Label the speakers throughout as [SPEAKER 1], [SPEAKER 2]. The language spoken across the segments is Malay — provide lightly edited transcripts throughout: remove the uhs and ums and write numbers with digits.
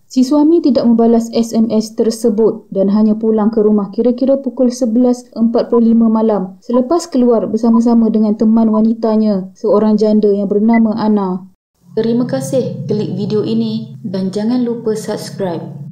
[SPEAKER 1] Si suami tidak membalas SMS tersebut dan hanya pulang ke rumah kira-kira pukul 11.45 malam selepas keluar bersama-sama dengan teman wanitanya, seorang janda yang bernama Ana. Terima kasih klik video ini dan jangan lupa subscribe.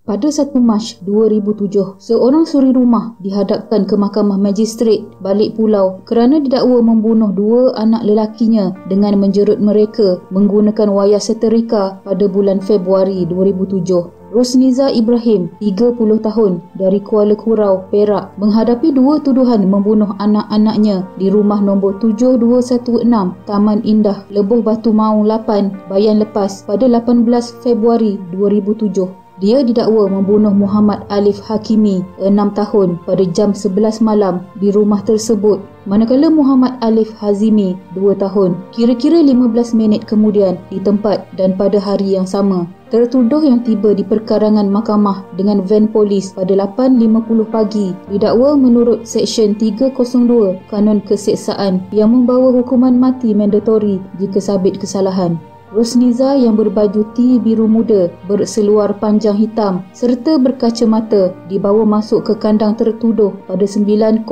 [SPEAKER 1] Pada 1 Mac 2007, seorang suri rumah dihadapkan ke Mahkamah Magistrate Balik Pulau kerana didakwa membunuh 2 anak lelakinya dengan menjerut mereka menggunakan wayar seterika pada bulan Februari 2007. Rosniza Ibrahim, 30 tahun, dari Kuala Kurau, Perak, menghadapi 2 tuduhan membunuh anak-anaknya di rumah nombor 7216 Taman Indah, Lebuh Batu Maung 8, Bayan Lepas pada 18 Februari 2007. Dia didakwa membunuh Muhammad Alif Hakimi, 6 tahun, pada jam 11 malam di rumah tersebut, manakala Muhammad Alif Hazimi, 2 tahun, kira-kira 15 minit kemudian di tempat dan pada hari yang sama. Tertuduh yang tiba di perkarangan mahkamah dengan van polis pada 8.50 pagi didakwa menurut Seksyen 302 Kanun Keseksaan yang membawa hukuman mati mandatori jika sabit kesalahan. Rosniza yang berbaju T biru muda berseluar panjang hitam serta berkacamata dibawa masuk ke kandang tertuduh pada 9.07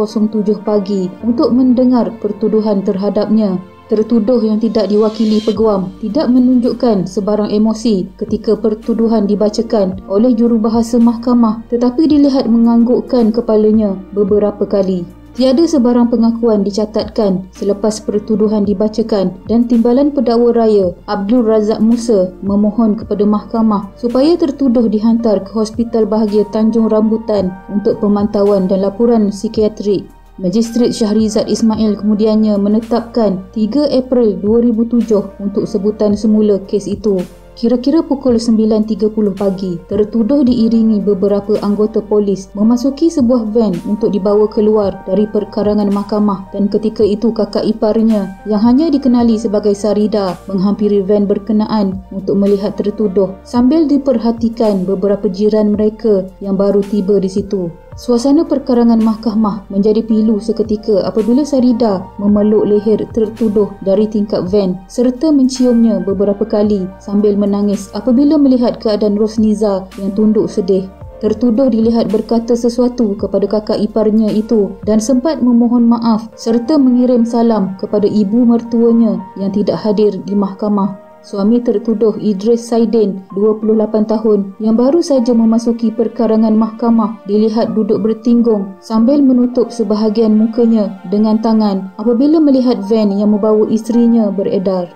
[SPEAKER 1] pagi untuk mendengar pertuduhan terhadapnya. Tertuduh yang tidak diwakili peguam tidak menunjukkan sebarang emosi ketika pertuduhan dibacakan oleh jurubahasa mahkamah tetapi dilihat menganggukkan kepalanya beberapa kali. Tiada sebarang pengakuan dicatatkan selepas pertuduhan dibacakan dan Timbalan Pendakwa Raya Abdul Razak Musa memohon kepada mahkamah supaya tertuduh dihantar ke Hospital Bahagia Tanjung Rambutan untuk pemantauan dan laporan psikiatrik. Magistrate Syahrizad Ismail kemudiannya menetapkan 3 April 2007 untuk sebutan semula kes itu. Kira-kira pukul 9.30 pagi, tertuduh diiringi beberapa anggota polis memasuki sebuah van untuk dibawa keluar dari perkarangan mahkamah dan ketika itu kakak iparnya yang hanya dikenali sebagai Sarida menghampiri van berkenaan untuk melihat tertuduh sambil diperhatikan beberapa jiran mereka yang baru tiba di situ. Suasana perkarangan mahkamah menjadi pilu seketika apabila Sarida memeluk leher tertuduh dari tingkap van serta menciumnya beberapa kali sambil menangis apabila melihat keadaan Rosniza yang tunduk sedih. Tertuduh dilihat berkata sesuatu kepada kakak iparnya itu dan sempat memohon maaf serta mengirim salam kepada ibu mertuanya yang tidak hadir di mahkamah. Suami tertuduh Idris Saidin, 28 tahun, yang baru saja memasuki perkarangan mahkamah dilihat duduk bertinggung sambil menutup sebahagian mukanya dengan tangan apabila melihat van yang membawa isterinya beredar.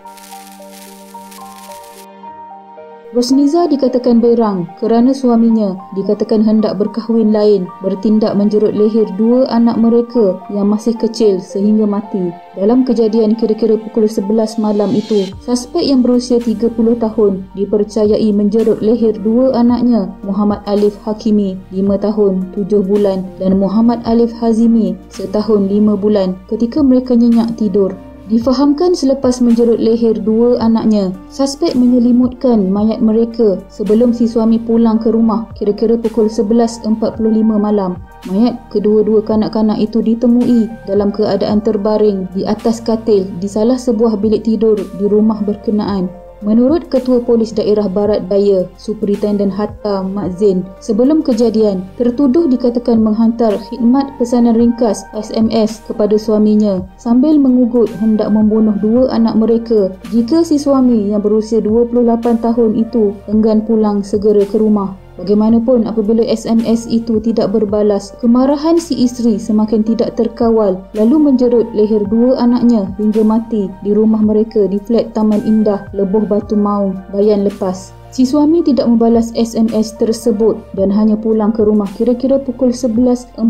[SPEAKER 1] Rosniza dikatakan berang kerana suaminya dikatakan hendak berkahwin lain bertindak menjerut leher 2 anak mereka yang masih kecil sehingga mati. Dalam kejadian kira-kira pukul 11 malam itu, suspek yang berusia 30 tahun dipercayai menjerut leher 2 anaknya, Muhammad Alif Hakimi, 5 tahun 7 bulan dan Muhammad Alif Hazimi, 1 tahun 5 bulan ketika mereka nyenyak tidur. Difahamkan selepas menjerut leher 2 anaknya, suspek menyelimutkan mayat mereka sebelum si suami pulang ke rumah kira-kira pukul 11.45 malam. Mayat kedua-dua kanak-kanak itu ditemui dalam keadaan terbaring di atas katil di salah sebuah bilik tidur di rumah berkenaan. Menurut Ketua Polis Daerah Barat Daya, Superintenden Hatta Mak Zain, sebelum kejadian, tertuduh dikatakan menghantar khidmat pesanan ringkas SMS kepada suaminya sambil mengugut hendak membunuh 2 anak mereka jika si suami yang berusia 28 tahun itu enggan pulang segera ke rumah. Bagaimanapun apabila SMS itu tidak berbalas, kemarahan si isteri semakin tidak terkawal lalu menjerut leher 2 anaknya hingga mati di rumah mereka di flat Taman Indah, Lebuh Batu Maung, Bayan Lepas. Si suami tidak membalas SMS tersebut dan hanya pulang ke rumah kira-kira pukul 11.45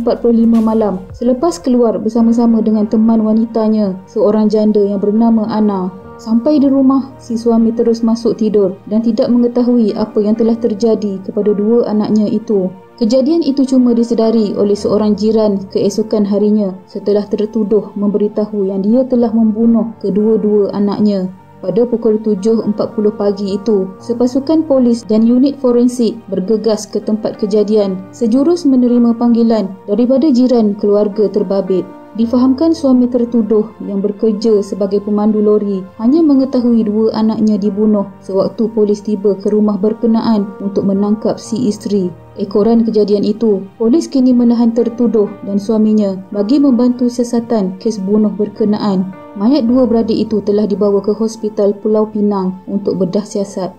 [SPEAKER 1] malam selepas keluar bersama-sama dengan teman wanitanya, seorang janda yang bernama Ana. Sampai di rumah, si suami terus masuk tidur dan tidak mengetahui apa yang telah terjadi kepada 2 anaknya itu. Kejadian itu cuma disedari oleh seorang jiran keesokan harinya setelah tertuduh memberitahu yang dia telah membunuh kedua-dua anaknya. Pada pukul 7.40 pagi itu, sepasukan polis dan unit forensik bergegas ke tempat kejadian sejurus menerima panggilan daripada jiran keluarga terbabit. Difahamkan suami tertuduh yang bekerja sebagai pemandu lori hanya mengetahui 2 anaknya dibunuh sewaktu polis tiba ke rumah berkenaan untuk menangkap si isteri. Ekoran kejadian itu, polis kini menahan tertuduh dan suaminya bagi membantu siasatan kes bunuh berkenaan. Mayat 2 beradik itu telah dibawa ke Hospital Pulau Pinang untuk bedah siasat.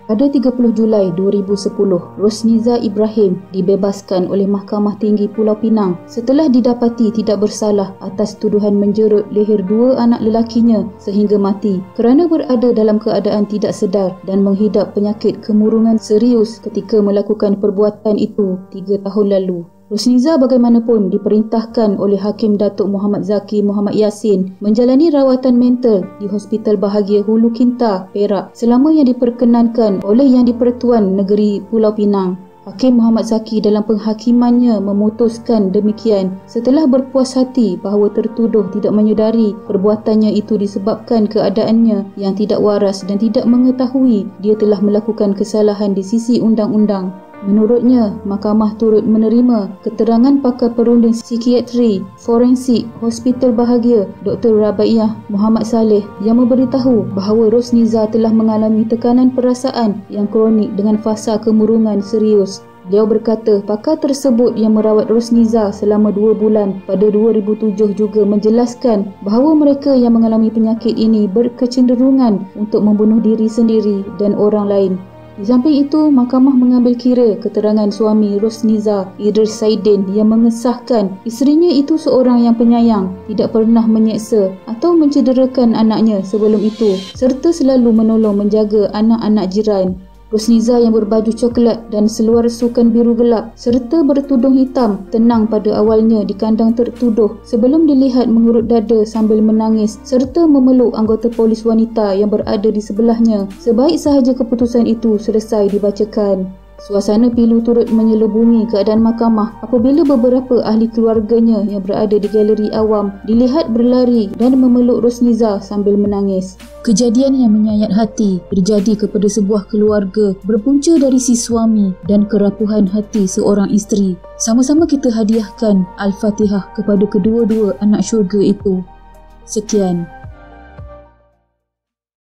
[SPEAKER 1] Pada 30 Julai 2010, Rosniza Ibrahim dibebaskan oleh Mahkamah Tinggi Pulau Pinang setelah didapati tidak bersalah atas tuduhan menjerut leher 2 anak lelakinya sehingga mati kerana berada dalam keadaan tidak sedar dan menghidap penyakit kemurungan serius ketika melakukan perbuatan itu 3 tahun lalu. Rosniza bagaimanapun diperintahkan oleh Hakim Datuk Muhammad Zaki Muhammad Yassin menjalani rawatan mental di Hospital Bahagia Hulu Kinta, Perak selama yang diperkenankan oleh Yang di-Pertuan Negeri Pulau Pinang. Hakim Muhammad Zaki dalam penghakimannya memutuskan demikian setelah berpuas hati bahawa tertuduh tidak menyedari perbuatannya itu disebabkan keadaannya yang tidak waras dan tidak mengetahui dia telah melakukan kesalahan di sisi undang-undang. Menurutnya, mahkamah turut menerima keterangan pakar perunding psikiatri forensik Hospital Bahagia Dr. Rabaiyah Muhammad Saleh yang memberitahu bahawa Rosniza telah mengalami tekanan perasaan yang kronik dengan fasa kemurungan serius. Beliau berkata pakar tersebut yang merawat Rosniza selama 2 bulan pada 2007 juga menjelaskan bahawa mereka yang mengalami penyakit ini berkecenderungan untuk membunuh diri sendiri dan orang lain. Di samping itu, mahkamah mengambil kira keterangan suami Rosniza, Idris Saidin, yang mengesahkan isterinya itu seorang yang penyayang, tidak pernah menyeksa atau mencederakan anaknya sebelum itu, serta selalu menolong menjaga anak-anak jiran. Rosniza yang berbaju coklat dan seluar sukan biru gelap serta bertudung hitam tenang pada awalnya di kandang tertuduh sebelum dilihat mengurut dada sambil menangis serta memeluk anggota polis wanita yang berada di sebelahnya sebaik sahaja keputusan itu selesai dibacakan. Suasana pilu turut menyelubungi keadaan mahkamah apabila beberapa ahli keluarganya yang berada di galeri awam dilihat berlari dan memeluk Rosniza sambil menangis. Kejadian yang menyayat hati terjadi kepada sebuah keluarga berpunca dari si suami dan kerapuhan hati seorang isteri. Sama-sama kita hadiahkan Al-Fatihah kepada kedua-dua anak syurga itu. Sekian.